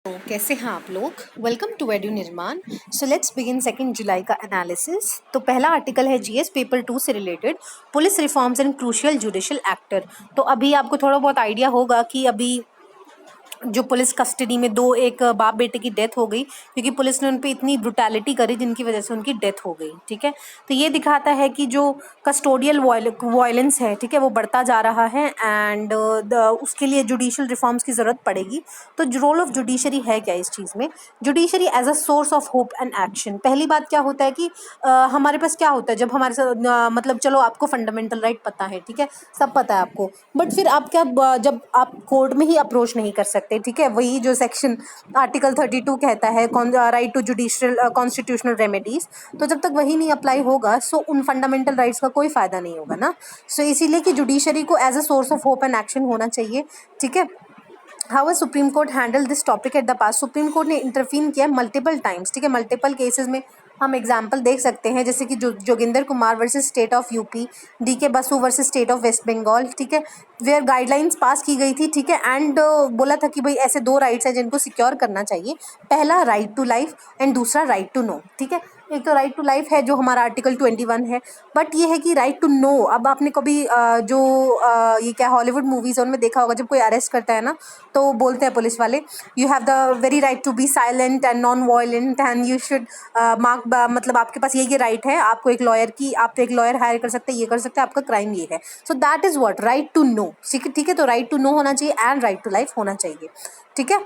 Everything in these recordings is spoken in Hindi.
तो कैसे हैं आप लोग। वेलकम टू एडू निर्माण। सो लेट्स बिगिन 2 जुलाई का एनालिसिस। तो पहला आर्टिकल है जीएस पेपर 2 से related police reforms and crucial judicial actor. तो अभी आपको थोड़ा बहुत आइडिया होगा कि अभी जो पुलिस कस्टडी में दो एक बाप बेटे की डेथ हो गई क्योंकि पुलिस ने उन पे इतनी ब्रुटैलिटी करी जिनकी वजह से उनकी डेथ हो गई। ठीक है, तो ये दिखाता है कि जो कस्टोडियल वायलेंस है, ठीक है, वो बढ़ता जा रहा है एंड उसके लिए जुडिशियल रिफॉर्म्स की ज़रूरत पड़ेगी। तो रोल ऑफ जुडिशरी है क्या इस चीज़ में? Judiciary as a source of hope and action. पहली बात क्या होता है कि हमारे पास क्या होता है जब हमारे साथ मतलब चलो आपको फंडामेंटल राइट पता है, ठीक है, सब पता है आपको, बट फिर आप क्या जब आप कोर्ट में ही अप्रोच नहीं कर सकते, ठीक है, वही जो सेक्शन आर्टिकल 32 कहता है right to judicial constitutional remedies, तो जब तक वही नहीं अप्लाई होगा सो उन फंडामेंटल राइट्स का कोई फायदा नहीं होगा ना। सो इसीलिए कि जुडिशरी को as a source of hope and action होना चाहिए। ठीक है, how Supreme Court handle this topic at the past. Supreme Court ने इंटरफीन किया मल्टीपल टाइम्स, ठीक है, मल्टीपल केसेस में हम एग्जाम्पल देख सकते हैं, जैसे कि Joginder Kumar versus state of UP, DK Basu versus state of waste Bengal, ठीक है, वेयर गाइडलाइंस पास की गई थी, ठीक है, एंड बोला था कि भाई ऐसे दो राइट्स हैं जिनको सिक्योर करना चाहिए। पहला राइट टू लाइफ एंड दूसरा राइट टू नो। ठीक है, एक तो राइट टू लाइफ है जो हमारा आर्टिकल 21 है, बट ये है कि राइट टू नो। अब आपने कभी ये क्या हॉलीवुड मूवीज उनमें देखा होगा, जब कोई अरेस्ट करता है ना तो बोलते हैं पुलिस वाले, you have the very right to be silent and non violent and you should mark, मतलब आपके पास ये राइट है, आपको एक लॉयर की, आप एक लॉयर हायर कर सकते हैं, ये कर सकते हैं, आपका क्राइम ये है। So that is what right to know. ठीक है, तो राइट टू नो होना चाहिए एंड राइट टू लाइफ होना चाहिए। ठीक है,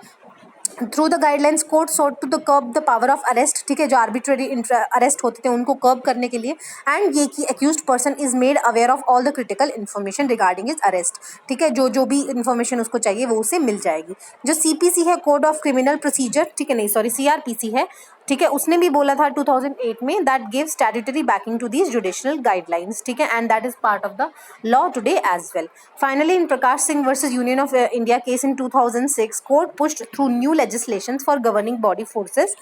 through the guidelines court sought to the curb the power of arrest, ठीक है, जो आर्बिट्रेरी अरेस्ट होते थे उनको कर्ब करने के लिए, एंड ये कि accused person is made aware of all the critical information regarding is arrest. ठीक है, जो जो भी इन्फॉर्मेशन उसको चाहिए वो उसे मिल जाएगी। जो सीपीसी है, कोड ऑफ क्रिमिनल प्रोसीजर, ठीक है, नहीं सॉरी सीआरपीसी है, ठीक है, उसने भी बोला था 2008 में that give statutory backing to these judicial guidelines. ठीक है, and that is part of the law today as well. Finally in Prakash Singh versus union of India case in 2006 court pushed through new legislation for governing body forces.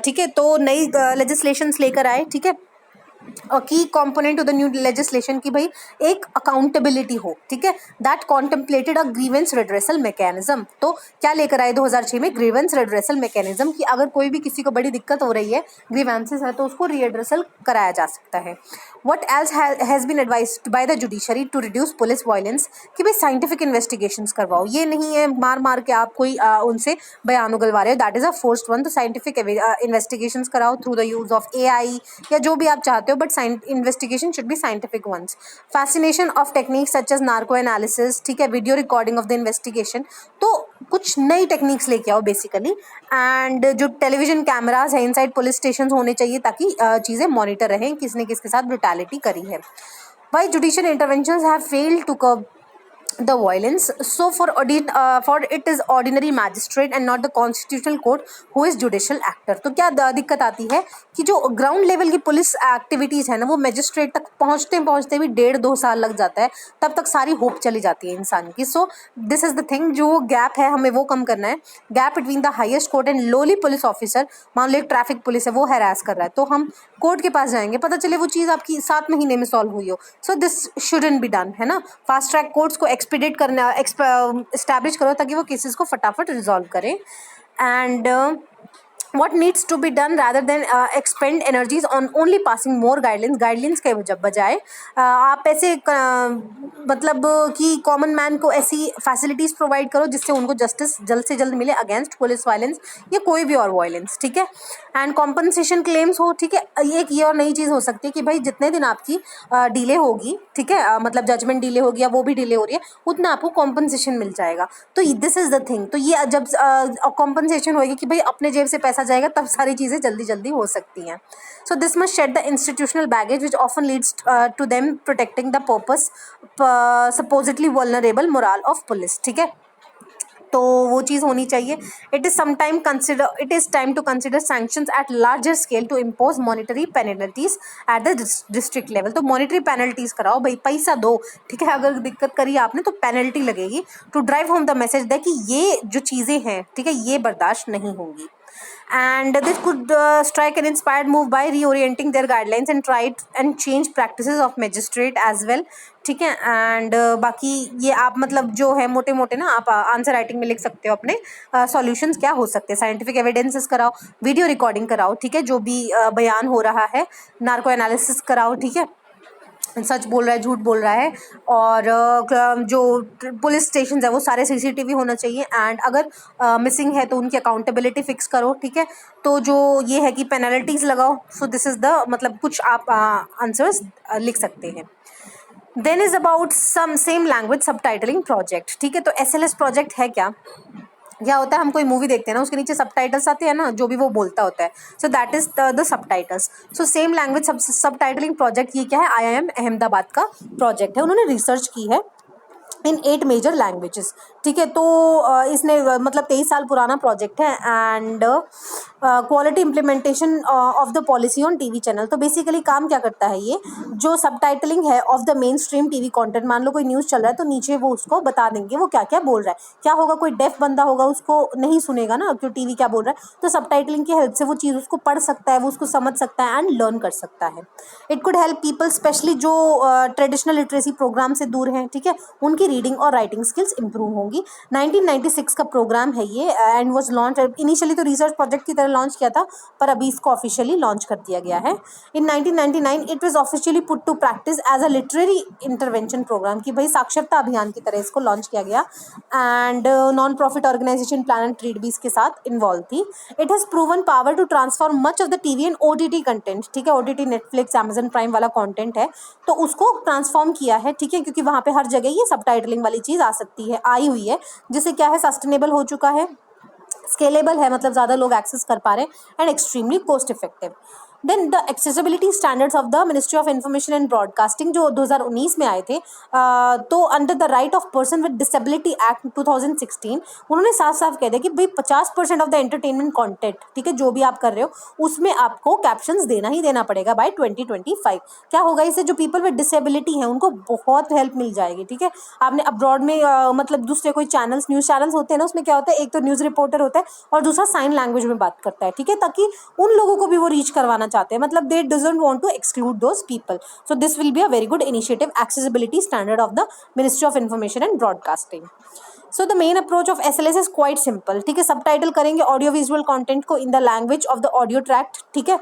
ठीक है, तो नई लेजिस्लेशंस लेकर आए, ठीक है, की component to the new legislation की भाई एक अकाउंटेबिलिटी हो, ठीक है, that contemplated a grievance redressal mechanism. तो क्या लेकर आए 2006 में? ग्रीवेंस रिड्रेसल मैकेनिज्म, कि अगर कोई भी किसी को बड़ी दिक्कत हो रही है, ग्रीवेंसेस है, तो उसको रीएड्रेसल कराया जा सकता है। What else has been advised by the judiciary to reduce police violence, कि भाई साइंटिफिक इन्वेस्टिगेशंस करवाओ, ये नहीं है मार मार के आप कोई उनसे बयान उगलवा रहे हो, that is a forced one. तो साइंटिफिक इन्वेस्टिगेशंस कराओ through the use of AI या जो भी आप चाहते हो, but investigation should be scientific ones. Fascination of techniques such as narco analysis, ठीक है, video recording of the investigation. तो कुछ नई टेक्निक्स लेके आओ बेसिकली, एंड जो टेलीविजन कैमराज है इनसाइड पुलिस स्टेशन होने चाहिए ताकि चीज़ें मॉनिटर रहें किसने किसके साथ ब्रुटैलिटी करी है। Why judicial interventions have failed to curb the violence? So for it is ordinary magistrate and not the constitutional court who is judicial actor. तो क्या दिक्कत आती है कि जो ग्राउंड लेवल की पुलिस एक्टिविटीज है ना, वो मजिस्ट्रेट तक पहुंचते पहुंचते भी 1.5-2 साल लग जाता है, तब तक सारी होप चली जाती है इंसान की। सो दिस इज द थिंग, जो गैप है हमें वो कम करना है, gap between the highest court and lolly police officer. मान लो एक ट्रैफिक पुलिस है, वो हैरास कर रहा है, तो हम कोर्ट के पास जाएंगे, पता चले वो चीज़ आपकी 7 महीने में सॉल्व हुई हो। So this shouldn't be done, है ना। फास्ट ट्रैक कोर्ट्स को एक्सपीडिएट करना, एस्टैब्लिश करो ताकि वो केसेस को फटाफट रिजॉल्व करें। And what needs to be done rather than expend energies on only passing more guidelines के जब बजाय आप ऐसे मतलब कि कॉमन मैन को ऐसी फैसिलिटीज़ प्रोवाइड करो जिससे उनको जस्टिस जल्द से जल्द मिले अगेंस्ट पुलिस वायलेंस या कोई भी और वायलेंस। ठीक है, एंड कॉम्पनसेशन क्लेम्स हो। ठीक है, एक ये और नई चीज़ हो सकती है कि भाई जितने दिन आपकी डिले होगी, ठीक है, मतलब जजमेंट डिले होगी या वो भी डिले हो रही है, उतना आपको कॉम्पनसेशन मिल जाएगा। तो दिस इज द थिंग, तो ये जब कॉम्पनसेशन होगी कि भाई अपने जेब से पैसा जाएगा, तब सारी चीज़ें जल्दी जल्दी हो सकती हैं। So this must shed the institutional baggage which often leads to them protecting the purpose supposedly vulnerable moral of police. ठीक है, तो वो चीज़ होनी चाहिए। It is time to consider sanctions at larger scale to impose monetary penalties at the district level. तो मॉनिटरी पेनल्टीज कराओ भाई, पैसा दो, ठीक है, अगर दिक्कत करी आपने तो पेनल्टी लगेगी, to drive home the message that कि ये जो चीज़ें हैं, ठीक है, ये बर्दाश्त नहीं होंगी। and this could strike an inspired move by reorienting their guidelines and try and change practices of magistrate as well. ठीक है. एंड बाकी ये आप मतलब जो है मोटे मोटे ना आप आंसर राइटिंग में लिख सकते हो अपने सॉल्यूशंस क्या हो सकते हैं. साइंटिफिक एविडेंसेस कराओ, वीडियो रिकॉर्डिंग कराओ, ठीक है, जो भी बयान हो रहा है, नार्को एनालिसिस कराओ, ठीक है, सच बोल रहा है झूठ बोल रहा है, और जो पुलिस स्टेशन है वो सारे सीसीटीवी होना चाहिए. एंड अगर मिसिंग है तो उनकी अकाउंटेबिलिटी फिक्स करो. ठीक है, तो जो ये है कि पेनल्टीज लगाओ. सो दिस इज द मतलब कुछ आप आंसर्स लिख सकते हैं. Then is about some same language subtitling project. ठीक है, तो SLS प्रोजेक्ट है क्या होता है, हम कोई मूवी देखते हैं ना, उसके नीचे सबटाइटल्स आते हैं ना, जो भी वो बोलता होता है, so that is the subtitles. So same language subtitling project ये क्या है, IIM अहमदाबाद का प्रोजेक्ट है. उन्होंने रिसर्च की है इन 8 मेजर लैंग्वेजेस. ठीक है, तो इसने मतलब 23 साल पुराना प्रोजेक्ट है. And quality implementation of the policy on TV channel. तो बेसिकली काम क्या करता है, ये जो सबटाइटलिंग है of the main stream TV content. मान लो कोई न्यूज़ चल रहा है तो नीचे वो उसको बता देंगे वो क्या क्या बोल रहा है. क्या होगा, कोई डेफ बंदा होगा उसको नहीं सुनेगा ना क्यों टीवी क्या बोल रहा है, तो सबटाइटलिंग की हेल्प से वो चीज़ उसको पढ़ सकता है, वो उसको समझ सकता है एंड लर्न कर सकता है. It could help people specially जो ट्रेडिशनल लिटरेसी प्रोग्राम से दूर हैं. ठीक है, उनकी रीडिंग और राइटिंग स्किल्स इंप्रूव होंगी. 1996 का प्रोग्राम है ये एंड वाज लॉन्च. इनिशियली तो रिसर्च प्रोजेक्ट की तरह लॉन्च किया था, पर अभी इसको ऑफिशियली लॉन्च कर दिया गया है. In 1999 it was officially put to practice as a literary intervention programme, कि भाई साक्षरता अभियान की तरह इसको लॉन्च किया गया. And non profit organisation Planet Read भी इसके साथ इन्वॉल्व थी. It has proven power to transform much of the TV and OTT content. ठीक है, OTT नेटफ्लिक्स अमेजन प्राइम वाला कंटेंट है, तो उसको ट्रांसफॉर्म किया है. ठीक है, क्योंकि वहाँ पे हर जगह ये सबटाइटलिंग वाली चीज़ आ सकती है, आई हुई है, जिससे क्या है, सस्टेनेबल हो चुका है, स्केलेबल है, मतलब ज़्यादा लोग एक्सेस कर पा रहे हैं, and extremely cost effective. Then the accessibility standards of the ministry of information and broadcasting जो 2019 में आए थे, तो under the right of person with disability act 2016 उन्होंने साफ साफ कह दिया कि भाई 50% ऑफ द एंटरटेनमेंट कंटेंट, ठीक है, जो भी आप कर रहे हो उसमें आपको कैप्शंस देना ही देना पड़ेगा बाय 2025. क्या होगा, इससे जो पीपल विद डिसेबिलिटी हैं उनको बहुत हेल्प मिल जाएगी. ठीक है, आपने अब्रॉड में मतलब दूसरे कोई चैनल्स, न्यूज़ चैनल्स होते हैं ना, उसमें क्या होता है, एक तो न्यूज़ रिपोर्टर होता है और दूसरा साइन लैंग्वेज में बात करता है. ठीक है, ताकि उन लोगों को भी वो रीच करवाना चाहते हैं, मतलब they doesn't want to exclude those people. So this will be a very good initiative, accessibility standard of the ministry of information and broadcasting. So the main approach of SLS is quite simple. ठीक है, सबटाइटल करेंगे ऑडियो विजुअल कंटेंट को in the language of the audio tract. ठीक है,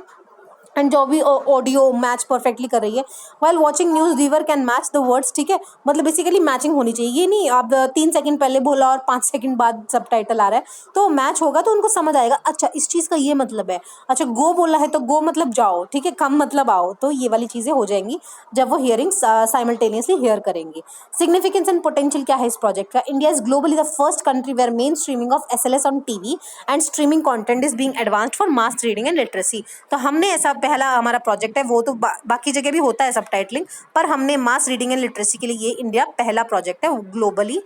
एंड जो भी ऑडियो मैच परफेक्टली कर रही है, while watching news river can match the words. ठीक है, मतलब बेसिकली मैचिंग होनी चाहिए. ये नहीं आप 3 सेकंड पहले बोला और 5 सेकंड बाद सबटाइटल आ रहा है, तो मैच होगा तो उनको समझ आएगा, अच्छा इस चीज़ का ये मतलब है. अच्छा गो बोला है तो गो मतलब जाओ. ठीक है, कम मतलब आओ. तो ये वाली चीज़ें हो जाएंगी जब वो हियरिंग साइमल्टेनियसली हियर करेंगे. सिग्निफिकेंस एंड पोटेंशियल क्या है इस प्रोजेक्ट का, India is globally the first country where main streaming of SLS on TV and streaming content is being advanced for mass reading and literacy. तो हमने ऐसा पहला हमारा प्रोजेक्ट है, वो तो बाकी जगह भी होता है सबटाइटलिंग, पर हमने मास रीडिंग एंड लिटरेसी के लिए ये इंडिया पहला प्रोजेक्ट है globally.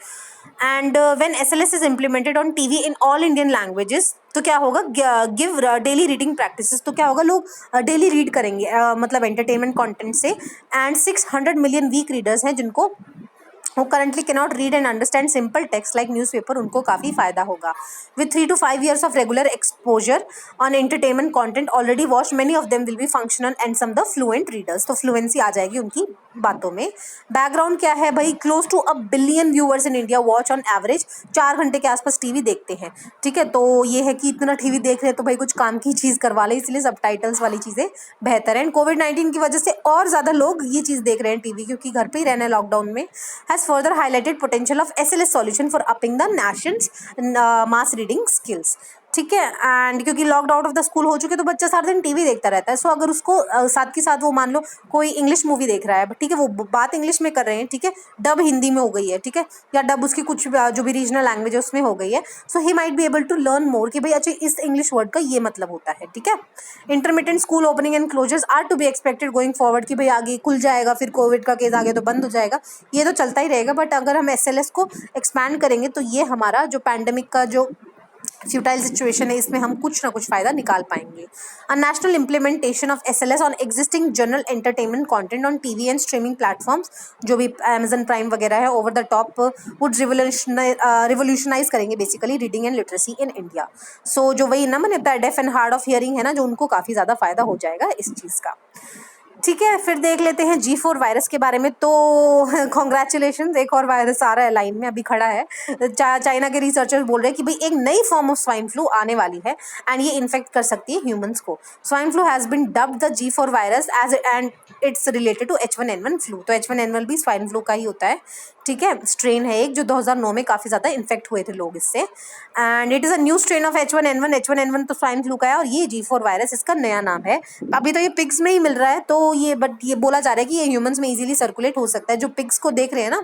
And when SLS is implemented on TV in all Indian languages, तो क्या होगा, गिव डेली रीडिंग प्रैक्टिसेस. तो क्या होगा, लोग डेली रीड करेंगे मतलब एंटरटेनमेंट कंटेंट से. एंड 600 मिलियन वीक रीडर्स हैं जिनको who currently cannot read and understand simple text like newspaper, उनको काफ़ी फ़ायदा होगा. With 3 to 5 years of regular exposure on entertainment content already watched, many of them will be functional and some the fluent readers. तो fluency आ जाएगी उनकी बातों में. बैकग्राउंड क्या है भाई, close to 1 billion viewers in India watch on average 4 घंटे के आसपास TV देखते हैं. ठीक है, तो ये है कि इतना TV देख रहे हैं तो भाई कुछ काम की चीज़ करवा लें, इसलिए सबटाइटल्स वाली चीज़ें बेहतर हैं. कोविड-19 की वजह से और ज़्यादा लोग ये चीज़ देख रहे हैं TV, क्योंकि घर पे ही रहना है लॉकडाउन में. Has further highlighted potential of SLS solution for upping the nation's mass reading skills. ठीक है, एंड क्योंकि locked out of the school हो चुके तो बच्चा सारा दिन TV देखता रहता है. सो अगर उसको साथ के साथ वो मान लो कोई इंग्लिश मूवी देख रहा है, ठीक है, वो बात इंग्लिश में कर रहे हैं, ठीक है, डब हिंदी में हो गई है, ठीक है, या डब उसकी कुछ जो भी रीजनल लैंग्वेज है उसमें हो गई है, so he might be able to learn more कि भाई अच्छा इस इंग्लिश वर्ड का ये मतलब होता है. ठीक है, intermittent school opening and closures are to be expected going forward, कि भाई आगे खुल जाएगा, फिर कोविड का केस आ गया तो बंद हो जाएगा, ये तो चलता ही रहेगा. बट अगर हम SLS को एक्सपैंड करेंगे तो ये हमारा जो पैंडमिक का जो फ्यूटाइल सिचुएशन है, इसमें हम कुछ ना कुछ फायदा निकाल पाएंगे। A national implementation of SLS on existing general entertainment content on TV and streaming platforms, जो भी अमेजन प्राइम वगैरह है, over the top would revolutionise करेंगे basically reading and literacy in India. So जो वही ना मैंने बताया deaf and hard of hearing है ना, जो उनको काफी ज्यादा फायदा हो जाएगा इस चीज का। ठीक है, फिर देख लेते हैं G4 वायरस के बारे में। तो कॉन्ग्रेचुलेशन, एक और वायरस आ रहा है लाइन में, अभी खड़ा है। चाइना के रिसर्चर्स बोल रहे हैं कि भाई एक नई फॉर्म ऑफ स्वाइन फ्लू आने वाली है एंड ये इन्फेक्ट कर सकती है ह्यूमंस को। Swine flu has been dubbed the G4 virus as and its related to H1N1 flu. तो H1N1 भी स्वाइन फ्लू का ही होता है। ठीक है, स्ट्रेन है एक जो 2009 में काफ़ी ज़्यादा इन्फेक्ट हुए थे लोग इससे, and it is a new strain of H1N1। H1N1 तो स्वाइन फ्लू का है और ये G4 वायरस इसका नया नाम है। अभी तो ये पिग्स में ही मिल रहा है, तो ये बट ये बोला जा रहा है कि ये ह्यूमंस में इजीली सर्कुलेट हो सकता है। जो पिग्स को देख रहे हैं ना,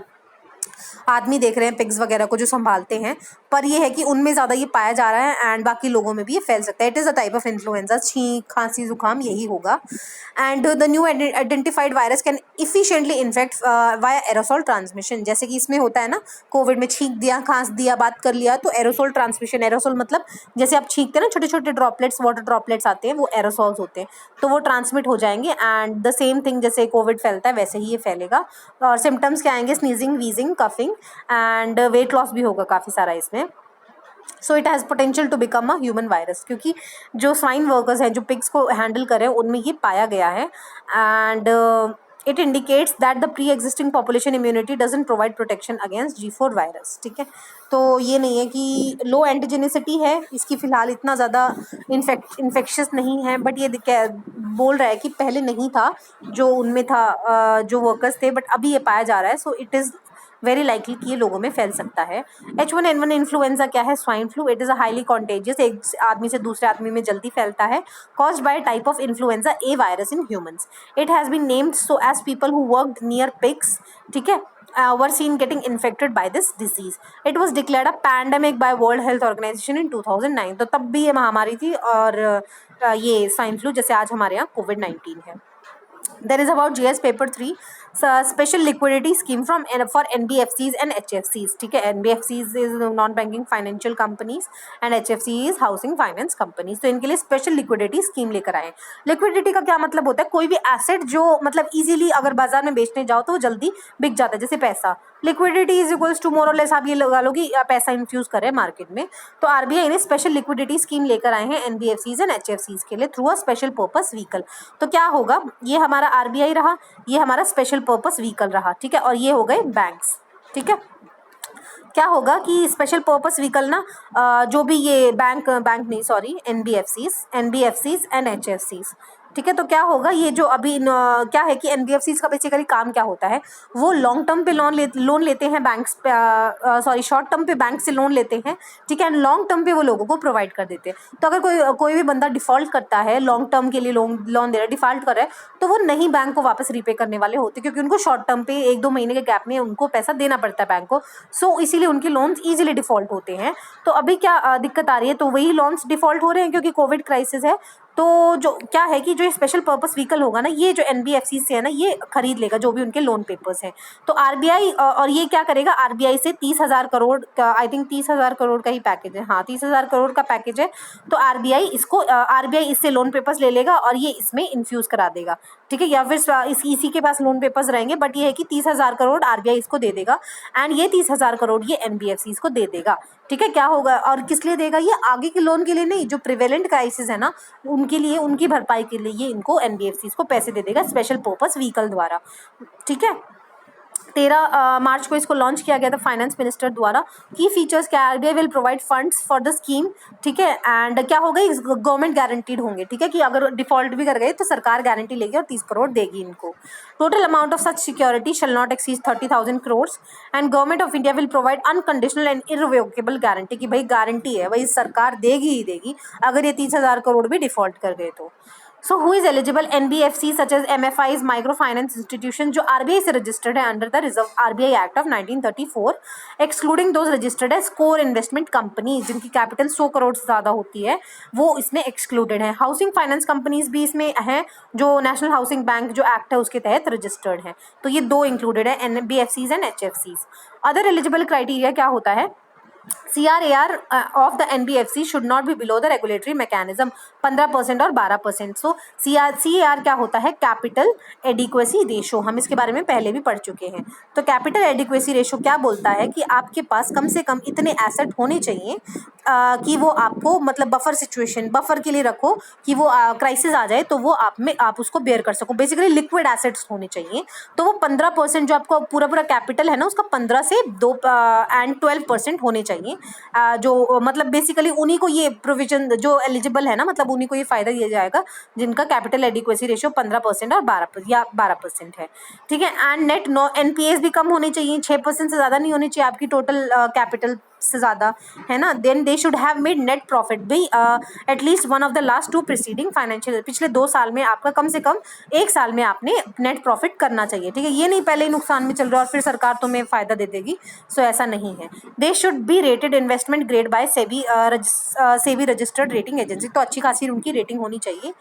आदमी देख रहे हैं पिग्स वगैरह को जो संभालते हैं, पर ये है कि उनमें ज़्यादा ये पाया जा रहा है एंड बाकी लोगों में भी ये फैल सकता है। It is a type of influenza, छींक खांसी जुकाम यही होगा। And the new identified virus can efficiently infect via aerosol transmission. जैसे कि इसमें होता है ना, कोविड में छींक दिया, खांस दिया, बात कर लिया, तो एरोसोल ट्रांसमिशन। एरोसोल मतलब जैसे आप छींकते हैं ना, छोटे छोटे ड्रॉपलेट्स, वाटर ड्रॉपलेट्स आते हैं, वो एरोसोल्स होते हैं, तो वो ट्रांसमिट हो जाएंगे एंड द सेम थिंग जैसे कोविड फैलता है वैसे ही ये फैलेगा। और सिम्टम्स क्या आएंगे? Sneezing, wheezing, coughing and weight loss भी होगा काफ़ी सारा इसमें। So it has potential to become a human virus, क्योंकि जो स्वाइन वर्कर्स हैं जो पिग्स को हैंडल कर रहे हैं उनमें ये पाया गया है। And it indicates that the pre existing population immunity doesn't provide protection against G4 virus. ठीक है, तो ये नहीं है कि लो एंटीजेनिसिटी है इसकी, फिलहाल इतना ज़्यादा इन्फेक्शियस नहीं है, बट ये बोल रहा है कि पहले नहीं था जो उनमें था, जो वर्कर्स थे, बट अभी ये पाया जा रहा है। So it is very likely कि ये लोगों में फैल सकता है। H1N1 इन्फ्लुएंजा क्या है? Swine flu. It is a highly contagious, एक आदमी से दूसरे आदमी में जल्दी फैलता है, caused by type of influenza A virus in humans. It has been named so as people who worked near pigs, ठीक है, were seen getting infected by this disease. It was declared a pandemic by World Health Organization in 2009. तो तब भी ये महामारी थी, और ये स्वाइन फ्लू जैसे आज हमारे यहाँ COVID-19 है। There is about GS paper 3 special liquidity scheme from for NBFCs and HFCs. ठीक है, NBFCs is non banking financial companies and HFC is housing finance companies. तो इनके लिए स्पेशल लिक्विडिटी स्कीम लेकर आए। लिक्विडिटी का क्या मतलब होता है? कोई भी एसेट जो मतलब इजीली अगर बाजार में बेचने जाओ तो वो जल्दी बिक जाता है, जैसे पैसा। लिक्विडिटी इज इक्वल्स टू मोर और लेस, आप ये लगा लो कि पैसा इन्फ्यूज करें मार्केट में। तो आरबीआई ने स्पेशल लिक्विडिटी स्कीम लेकर आए हैं एनबीएफसीज एंड एचएफसीज के लिए through a special purpose vehicle. तो क्या होगा? ये हमारा आरबीआई रहा, ये हमारा स्पेशल पर्पस व्हीकल रहा, ठीक है, और ये हो गए बैंक्स। ठीक है, क्या होगा कि स्पेशल पर्पस व्हीकल ना, जो भी ये बैंक नहीं सॉरी एनबीएफसीज एंड एचएफसीज, ठीक है, तो क्या होगा, ये जो अभी क्या है कि एनबीएफसीज का बेसिकली काम क्या होता है, वो लॉन्ग टर्म पे लोन लेते हैं बैंक्स पे, सॉरी शॉर्ट टर्म पे बैंक से लोन लेते हैं, ठीक है, एंड लॉन्ग टर्म पे वो लोगों को प्रोवाइड कर देते हैं। तो अगर कोई भी बंदा डिफॉल्ट करता है, लॉन्ग टर्म के लिए लोन दे रहा है, डिफॉल्ट कर रहा है, तो वो नहीं बैंक को वापस रीपे करने वाले होते, क्योंकि उनको शॉर्ट टर्म पे 1-2 महीने के गैप में उनको पैसा देना पड़ता है बैंक को। सो इसीलिए उनके लोन्स ईजिली डिफॉल्ट होते हैं। तो अभी क्या दिक्कत आ रही है? तो वही लोन्स डिफॉल्ट हो रहे हैं क्योंकि कोविड क्राइसिस है। तो जो क्या है कि जो स्पेशल पर्पस व्हीकल होगा ना, ये जो एनबीएफसी से है ना, ये खरीद लेगा जो भी उनके लोन पेपर्स हैं। तो आरबीआई और ये क्या करेगा, आरबीआई से 30,000 करोड़ का, आई थिंक 30,000 करोड़ का ही पैकेज है, हाँ 30,000 करोड़ का पैकेज है। तो आरबीआई इससे लोन पेपर्स ले लेगा और ये इसमें इन्फ्यूज करा देगा, ठीक है, या फिर इसी के पास लोन पेपर्स रहेंगे, बट ये है कि 30,000 करोड़ आरबीआई इसको दे देगा एंड ये 30,000 करोड़ ये एनबीएफसी को दे देगा। ठीक है, क्या होगा और किस लिए देगा? ये आगे के लोन के लिए नहीं, जो प्रिवेलेंट क्राइसिस है ना उनके लिए, उनकी भरपाई के लिए ये इनको एनबीएफसी को पैसे दे देगा स्पेशल पर्पस व्हीकल द्वारा। ठीक है, 13 मार्च को इसको लॉन्च किया गया था फाइनेंस मिनिस्टर द्वारा। की फीचर्स क्या? RBI will provide funds for the scheme, ठीक है, एंड क्या होगा, गवर्नमेंट गारंटीड होंगे, ठीक है, कि अगर डिफॉल्ट भी कर गए तो सरकार गारंटी लेगी और 30 करोड़ देगी इनको। Total amount of such security shall not exceed 30,000 crore and government of India will provide unconditional and irrevocable guarantee, की भाई गारंटी है, भाई सरकार देगी ही देगी अगर ये 30,000 करोड़ भी डिफॉल्ट कर गए तो। So who is eligible? NBFC such as MFIs, microfinance institution जो RBI से registered है under the Reserve RBI Act of 1934, excluding those registered as core investment companies जिनकी कैपिटल 100 करोड़ से ज़्यादा होती है, वो इसमें excluded है। हाउसिंग फाइनेंस कंपनीज भी इसमें हैं जो नेशनल हाउसिंग बैंक जो एक्ट है उसके तहत रजिस्टर्ड है। तो ये 2 इंक्लूडेड है, NBFCs and HFCs। Other eligible criteria क्या होता है? CRAR of the NBFC should not be below the regulatory mechanism 15% और 12%. सो CAR क्या होता है? Capital adequacy ratio. हम इसके बारे में पहले भी पढ़ चुके हैं. तो कैपिटल एडिक्वेसी रेशो क्या बोलता है कि आपके पास कम से कम इतने एसेट होने चाहिए कि वो आपको मतलब बफर के लिए रखो कि वो क्राइसिस आ जाए तो वो आप उसको बेयर कर सको. बेसिकली लिक्विड एसेट्स होने चाहिए. तो वो 15% जो आपको पूरा कैपिटल है ना उसका 15 से 2 एंड 12% होने चाहिए. जो मतलब बेसिकली उन्हीं को ये प्रोविजन जो एलिजिबल है ना, मतलब उन्हीं को ये फायदा दिया जाएगा जिनका कैपिटल एडिक्वेसी रेशियो 15% और 12% है. ठीक है. एंड नेट NPAs भी कम होने चाहिए. 6% से ज्यादा नहीं होने चाहिए आपकी टोटल कैपिटल से ज्यादा, है ना. Then they should have made net profit भी at least one of the last 2 preceding financial, पिछले 2 साल में आपका कम से कम 1 साल में आपने नेट प्रॉफिट करना चाहिए. ठीक है. ये नहीं पहले ही नुकसान में चल रहा है और फिर सरकार तुम्हें फायदा दे देगी. सो ऐसा नहीं है. They should be rated investment grade by SEBI registered rating agency. तो अच्छी खासी उनकी रेटिंग होनी चाहिए.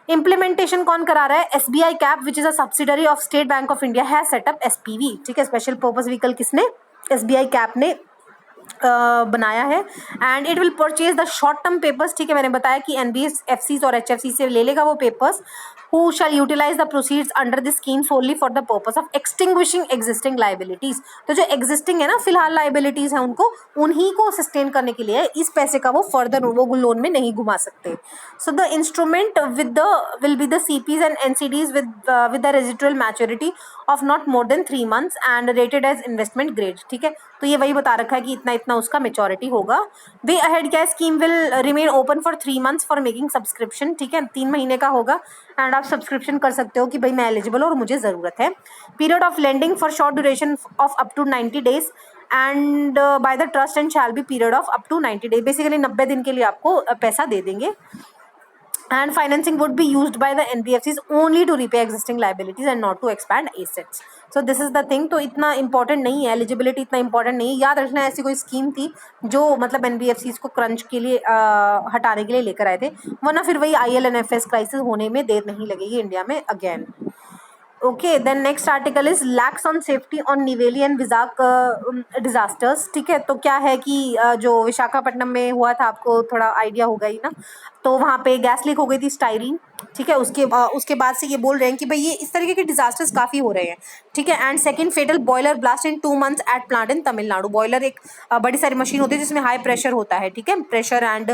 इम्प्लीमेंटेशन कौन करा रहा है? SBI cap which is a subsidiary of state bank of India has setup SPV. ठीक है. स्पेशल पर्पस व्हीकल किसने? SBI कैप ने बनाया है. And it will purchase the short term papers. ठीक है. मैंने बताया कि NBFCs और HFC से ले लेगा वो papers. Who shall utilize the proceeds under this scheme solely for the purpose of extinguishing existing liabilities. तो जो existing है ना फिलहाल liabilities है उनको उन्हीं को sustain करने के लिए इस पैसे का वो further वो लोन में नहीं घुमा सकते. So the instrument will be the CPs and NCDs with the residual maturity of not more than 3 months and rated as investment grade. ठीक है. तो ये वही बता रखा है कि इतना इतना उसका मेच्योरिटी होगा. वे अहेड क्या scheme will remain open for 3 months for making subscription. ठीक है. 3 महीने का होगा एंड आप सब्सक्रिप्शन कर सकते हो कि भाई मैं एलिजिबल और मुझे ज़रूरत है. Period of lending for short duration of up to 90 days and by the trust and shall be period of up to 90 days. Basically 90 दिन के लिए आपको पैसा दे देंगे. And financing would be used by the NBFCs only to repay existing liabilities and not to expand assets. So this is the thing. तो इतना important नहीं है, एलिजिबिलिटी इतना important नहीं है. याद रखना ऐसी कोई स्कीम थी जो मतलब NBFCs को क्रंच के लिए हटाने के लिए लेकर आए थे, वरना फिर वही IL&FS क्राइसिस होने में देर नहीं लगेगी इंडिया में again. Okay. Then next article is lax on safety on Neyveli and Vizag disasters. ठीक है. तो क्या है कि जो विशाखापट्टनम में हुआ था आपको थोड़ा आइडिया होगा ही ना. तो वहाँ पे गैस लीक हो गई थी स्टाइरीन. ठीक है. उसके बाद से ये बोल रहे हैं कि भाई ये इस तरीके के डिजास्टर्स काफ़ी हो रहे हैं. ठीक है. And second fatal boiler blast in 2 months at plant in Tamil Nadu. Boiler एक बड़ी सारी मशीन होती है जिसमें हाई प्रेशर होता है. ठीक है. प्रेशर एंड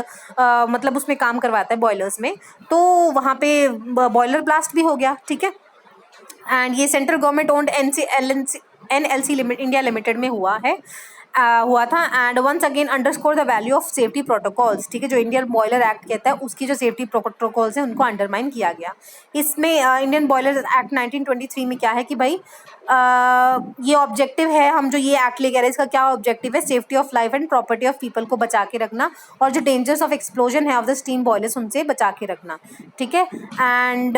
मतलब उसमें काम करवाता है बॉयलर्स में. तो वहाँ पे बॉयलर ब्लास्ट भी हो गया. ठीक है. एंड ये central government owned NLC India limited में हुआ था. And once again underscore the value of safety protocols. ठीक है. जो इंडियन बॉयलर एक्ट कहता है उसकी जो सेफ्टी प्रोटोकॉल्स हैं उनको अंडरमाइन किया गया. इसमें इंडियन बॉयलर एक्ट 1923 में क्या है कि भाई ये ऑब्जेक्टिव है. हम जो ये एक्ट लेके आ रहे हैं इसका क्या ऑब्जेक्टिव है? Safety of life and property of people को बचा के रखना और जो डेंजर्स ऑफ एक्सप्लोजन है ऑफ द स्टीम बॉयलर्स उनसे बचा के रखना. ठीक है. एंड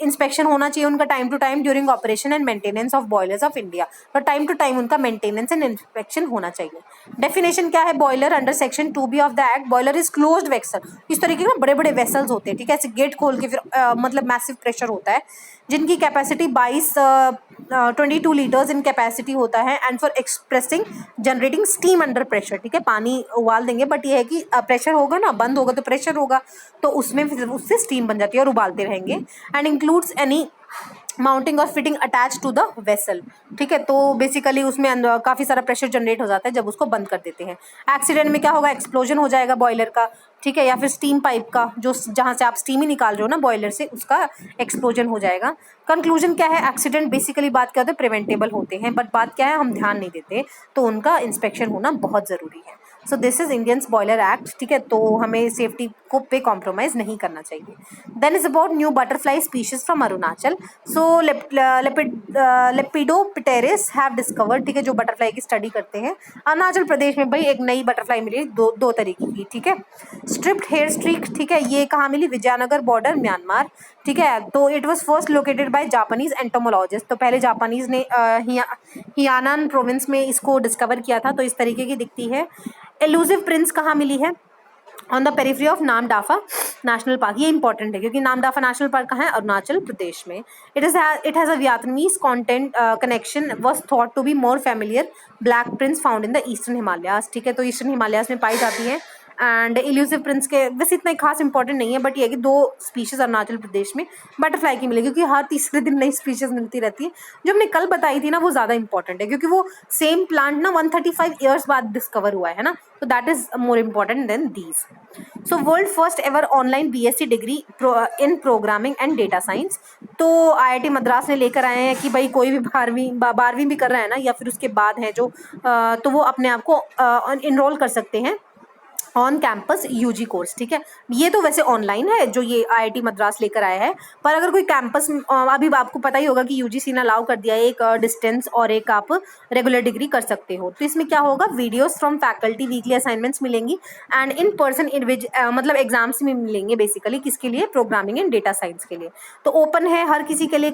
इंस्पेक्शन होना चाहिए उनका time to time during operation and maintenance of boilers of India. तो टाइम टू टाइम उनका मेंटेनेंस एंड इंस्पेक्शन होना चाहिए. डेफिनेशन क्या है? Boiler under section 2B of the act. Boiler is closed vessel. इस तरीके के बड़े बड़े वेसल्स होते हैं. ठीक है. ऐसे गेट खोल के फिर मतलब मैसिव प्रेशर होता है जिनकी कैपेसिटी 22 लीटर्स इन कैपेसिटी होता है and for expressing generating steam under pressure. ठीक है. पानी उबाल देंगे बट ये है कि प्रेशर होगा ना, बंद होगा तो प्रेशर होगा तो उसमें फिर उससे स्टीम बन जाती है और उबालते रहेंगे. एंड इंक्लूड्स एनी माउंटिंग और fitting attach to the vessel. ठीक है. तो बेसिकली उसमें काफ़ी सारा प्रेशर जनरेट हो जाता है जब उसको बंद कर देते हैं. एक्सीडेंट में क्या होगा? एक्सप्लोजन हो जाएगा बॉयलर का. ठीक है. या फिर स्टीम पाइप का जो जहाँ से आप स्टीम ही निकाल रहे हो ना बॉयलर से उसका एक्सप्लोजन हो जाएगा. कंक्लूजन क्या है? एक्सीडेंट बेसिकली बात क्या होता है? प्रिवेंटेबल होते हैं बट बात क्या है हम ध्यान नहीं देते तो उनका इंस्पेक्शन होना बहुत ज़रूरी है. So this is Indians boiler act. ठीक है. तो हमें सेफ्टी को पे कॉम्प्रोमाइज़ नहीं करना चाहिए. Then is about new butterfly species from Arunachal. So lepidopterists have discovered. ठीक है. जो बटरफ्लाई की स्टडी करते हैं अरुणाचल प्रदेश में भाई एक नई बटरफ्लाई मिली दो तरीके की. ठीक है. Striped hair streak. ठीक है. ये कहाँ मिली? Vijayanagar border Myanmar. ठीक है. तो it was first located by Japanese entomologist. तो पहले जापानीज ने हियानान प्रोविंस में इसको डिस्कवर किया था. तो इस तरीके की दिखती है. एलूसिव प्रिंस कहाँ मिली है? On the periphery of Namdapha national park. ये इंपॉर्टेंट है क्योंकि नामदाफा नेशनल पार्क कहाँ है, अरुणाचल प्रदेश में। It has a Vietnamese content connection was thought to be more familiar black prince found in the eastern Himalayas. ठीक है, तो ईस्टर्न हिमालयाज में पाई जाती है। एंड इल्यूसिव प्रिंस के वैसे इतना खास इंपॉर्टेंट नहीं है, बट ये है कि 2 स्पीशीज अरुणाचल प्रदेश में बटरफ्लाई की मिलेगी, क्योंकि हर तीसरे दिन नई स्पीशीज मिलती रहती है। जो हमने कल बताई थी ना वो ज़्यादा इंपॉर्टेंट है, क्योंकि वो सेम प्लांट ना 135 ईयर्स बाद डिस्कवर हुआ है ना, तो that is more important than these. So world first ever online BSc degree in programming and data science. तो IIT मद्रास ने लेकर आए हैं कि भाई कोई भी 12वीं भी कर रहा है ना, या फिर उसके बाद है जो तो वो अपने आप को इनरोल कर सकते हैं ऑन कैंपस UG कोर्स। ठीक है, ये तो वैसे ऑनलाइन है जो ये IIT मद्रास लेकर आया है, पर अगर कोई कैंपस अभी आपको पता ही होगा कि UGC ने अलाउ कर दिया है एक डिस्टेंस और एक आप रेगुलर डिग्री कर सकते हो। तो इसमें क्या होगा, videos from faculty, weekly assignments मिलेंगी एंड इन पर्सन मतलब एग्जाम्स में मिलेंगे बेसिकली, किसके लिए, प्रोग्रामिंग एंड डेटा साइंस के लिए। तो ओपन है हर किसी के लिए,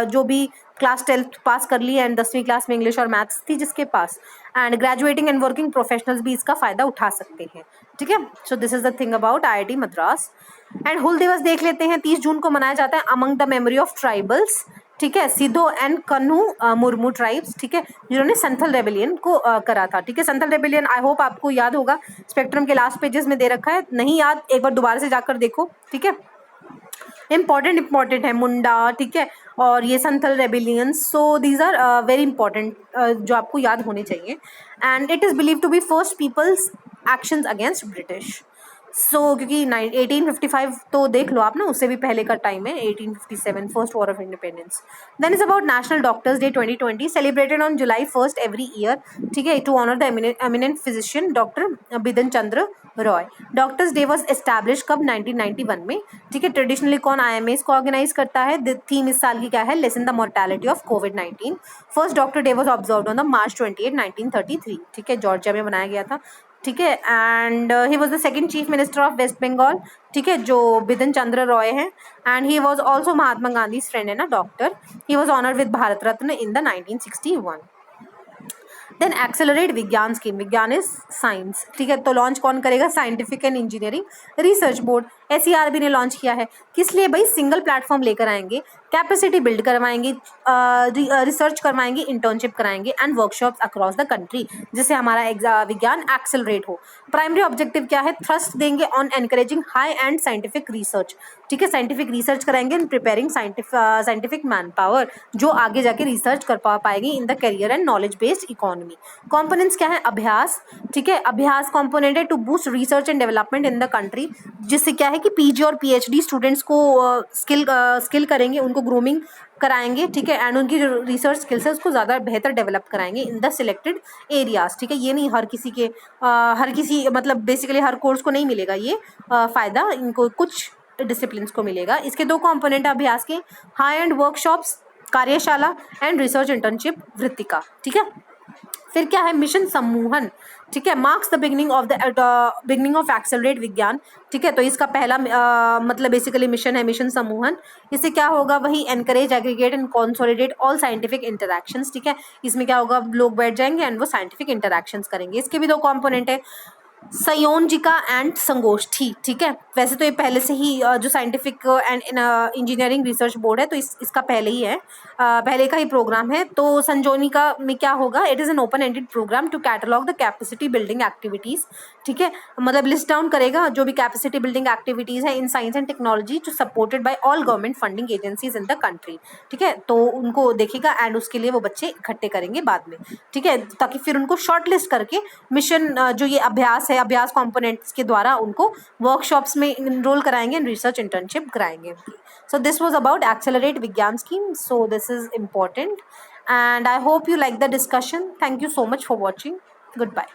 जो भी क्लास 12th पास कर ली एंड 10वीं क्लास में इंग्लिश और मैथ्स थी जिसके पास, and graduating and working professionals भी इसका फायदा उठा सकते हैं। ठीक है, so this is the thing about IIT Madras. And Hul Diwas देख लेते हैं, 30 जून को मनाया जाता है among the memory of tribals. ठीक है, सिद्धो एंड कन्हू मुर्मू ट्राइब्स, ठीक है, जिन्होंने संथल रेबेलियन को करा था। ठीक है, संथल रेबेलियन आई होप आपको याद होगा, स्पेक्ट्रम के लास्ट पेजेस में दे रखा है, नहीं याद एक बार दोबारा से जाकर देखो। ठीक है, इम्पॉर्टेंट है मुंडा, ठीक है, और ये Santhal rebellion. So these are very important, जो आपको याद होने चाहिए। And it is believe to be first people's actions against British. So क्योंकि 1855 तो देख लो आप ना, उससे भी पहले का टाइम है, 1857 first war of independence. Then is about national doctors day 2020 celebrated on July 1st every year. ठीक है, to honour the eminent physician doctor Bidhan Chandra Roy. Doctors day was establish कब, 1991 में। ठीक है, ट्रेडिशनली कौन IMAs को ऑर्गेनाइज करता है, थीम इस साल की क्या है, lesson the mortality of COVID-19। First doctor day was observe on the March 28, 1933। ठीक है, जॉर्जिया में बनाया गया था। ठीक है, and he was the second chief minister of waste Bengal. ठीक है, जो बिधन चंद्र रॉय है, and he was also Mahatma Gandhi friend है ना, doctor. He was honoured with Bharat Ratna in the 1961। Then accelerate Vigyan scheme, vigyan is science. ठीक है, तो लॉन्च कौन करेगा, scientific and engineering research board, SERB ने लॉन्च किया है। किस लिए भाई, सिंगल प्लेटफॉर्म लेकर आएंगे, कैपेसिटी बिल्ड करवाएंगे, रिसर्च करवाएंगे, इंटर्नशिप कराएंगे and workshops across the country, जिससे हमारा विज्ञान एक्सेलरेट हो। प्राइमरी ऑब्जेक्टिव क्या है, थ्रस्ट देंगे on encouraging high and scientific research. ठीक है, साइंटिफिक रिसर्च कराएंगे and preparing scientific man power, जो आगे जाके रिसर्च कर पाएगी in the career and knowledge based economy. Components क्या है, अभ्यास। ठीक है, अभ्यास कंपोनेंट है to boost research and development in the country, जिससे क्या है कि PG और PhD स्टूडेंट्स को स्किल करेंगे, उनको ग्रूमिंग कराएंगे। ठीक है, एंड उनकी जो रिसर्च स्किल्स है उसको ज़्यादा बेहतर डेवलप कराएंगे इन द सिलेक्टेड एरियाज। ठीक है, ये नहीं हर किसी मतलब बेसिकली हर कोर्स को नहीं मिलेगा ये फ़ायदा, इनको कुछ डिसिप्लिन्स को मिलेगा। इसके 2 कंपोनेंट अभ्यास के, हाई एंड वर्कशॉप्स, कार्यशाला एंड रिसर्च इंटर्नशिप वृत्तिका। ठीक है, फिर क्या है, मिशन सम्मोहन। ठीक है, marks the beginning of accelerate विज्ञान। ठीक है, तो इसका पहला मतलब बेसिकली मिशन है मिशन सम्मोहन। इससे क्या होगा, वही encourage, aggregate and consolidate all scientific interactions. ठीक है, इसमें क्या होगा, लोग बैठ जाएंगे एंड वो साइंटिफिक इंटरैक्शंस करेंगे। इसके भी 2 कंपोनेंट है, संयोजिका एंड संगोष्ठी। ठीक है, वैसे तो ये पहले से ही जो scientific and engineering research board है, तो इसका पहले ही है, पहले का ही प्रोग्राम है। तो संयोजिका में क्या होगा, it is an open ended programme to catalogue the capacity building activities. ठीक है, मतलब लिस्ट डाउन करेगा जो भी कैपेसिटी बिल्डिंग एक्टिविटीज़ है इन साइंस एंड टेक्नोलॉजी जो supported by all government funding agencies in the country. ठीक है, तो उनको देखेगा एंड उसके लिए वो बच्चे इकट्ठे करेंगे बाद में। ठीक है, ताकि फिर उनको शॉर्ट लिस्ट करके मिशन जो ये अभ्यास है, अभ्यास कंपोनेंट्स के द्वारा उनको वर्कशॉप्स में इनरोल कराएंगे एंड रिसर्च इंटर्नशिप कराएंगे। So this was about accelerate Vigyan scheme. So this is important and I hope you like the discussion. Thank you so much for watching. Goodbye.